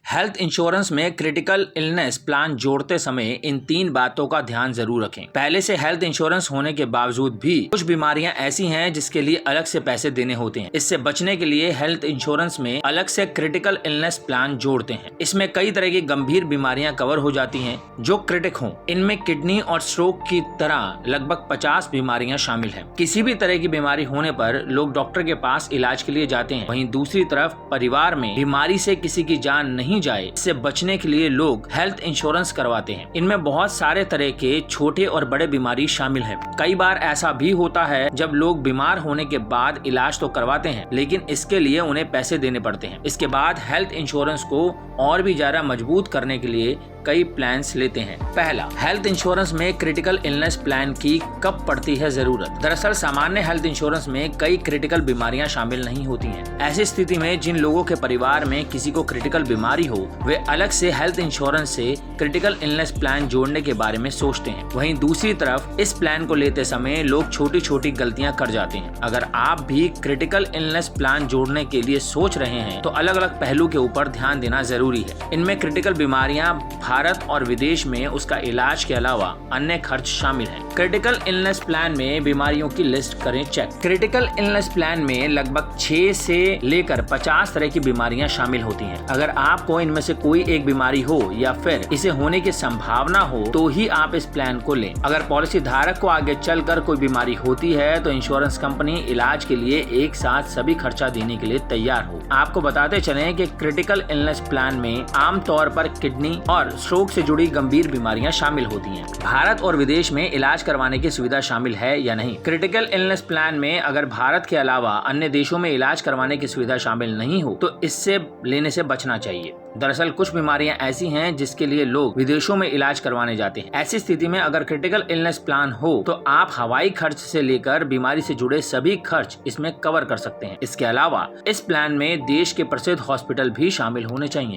Health insurance में critical illness plan जोड़ते समय इन 3 बातों का ध्यान जरूर रखें। पहले से हेल्थ इंश्योरेंस होने के बावजूद भी कुछ बीमारियां ऐसी हैं जिसके लिए अलग से पैसे देने होते हैं। इससे बचने के लिए हेल्थ इंश्योरेंस में अलग से क्रिटिकल इलनेस प्लान जोड़ते हैं। इसमें कई तरह की गंभीर बीमारियां कवर हो जाती हैं जो क्रिटिक हों। इनमें किडनी और स्ट्रोक की तरह लगभग 50 बीमारियां शामिल हैं। किसी भी तरह की बीमारी होने पर लोग डॉक्टर के पास इलाज के लिए जाते हैं। वहीं दूसरी तरफ परिवार में बीमारी से किसी की जान नहीं जाए, इससे बचने के लिए लोग हेल्थ इंश्योरेंस करवाते हैं। इनमें बहुत सारे तरह के छोटे और बड़े बीमारी शामिल हैं। कई बार ऐसा भी होता है जब लोग बीमार होने के बाद इलाज तो करवाते हैं, लेकिन इसके लिए उन्हें पैसे देने पड़ते हैं। इसके बाद हेल्थ इंश्योरेंस को और भी ज्यादा मजबूत करने के लिए कई प्लान्स लेते हैं। पहला, हेल्थ इंश्योरेंस में क्रिटिकल इलनेस प्लान की कब पड़ती है जरूरत। दरअसल सामान्य हेल्थ इंश्योरेंस में कई क्रिटिकल बीमारियां शामिल नहीं होती हैं। ऐसी स्थिति में जिन लोगों के परिवार में किसी को क्रिटिकल बीमारी हो, वे अलग से हेल्थ इंश्योरेंस से क्रिटिकल इलनेस प्लान जोड़ने के बारे में सोचते हैं। वहीं दूसरी तरफ इस प्लान को लेते समय लोग छोटी छोटी गलतियां कर जाते हैं। अगर आप भी क्रिटिकल इलनेस प्लान जोड़ने के लिए सोच रहे हैं तो अलग अलग पहलू के ऊपर ध्यान देना जरूरी है। इनमें क्रिटिकल बीमारियां, भारत और विदेश में उसका इलाज के अलावा अन्य खर्च शामिल हैं। क्रिटिकल इलनेस प्लान में बीमारियों की लिस्ट करें चेक। क्रिटिकल इलनेस प्लान में लगभग 6 से लेकर 50 तरह की बीमारियां शामिल होती हैं। अगर आपको इनमें से कोई एक बीमारी हो या फिर इसे होने की संभावना हो तो ही आप इस प्लान को लें। अगर पॉलिसी धारक को आगे चलकर कोई बीमारी होती है तो इंश्योरेंस कंपनी इलाज के लिए एक साथ सभी खर्चा देने के लिए तैयार हो। आपको बताते चलें कि क्रिटिकल इलनेस प्लान में आमतौर पर किडनी और स्ट्रोक से जुड़ी गंभीर बीमारियां शामिल होती हैं। भारत और विदेश में इलाज करवाने की सुविधा शामिल है या नहीं। क्रिटिकल इलनेस प्लान में अगर भारत के अलावा अन्य देशों में इलाज करवाने की सुविधा शामिल नहीं हो तो इससे लेने से बचना चाहिए। दरअसल कुछ बीमारियां ऐसी हैं जिसके लिए लोग विदेशों में इलाज करवाने जाते हैं। ऐसी स्थिति में अगर क्रिटिकल इलनेस प्लान हो तो आप हवाई खर्च से लेकर बीमारी से जुड़े सभी खर्च इसमें कवर कर सकते हैं। इसके अलावा इस प्लान में देश के प्रसिद्ध हॉस्पिटल भी शामिल होने चाहिए।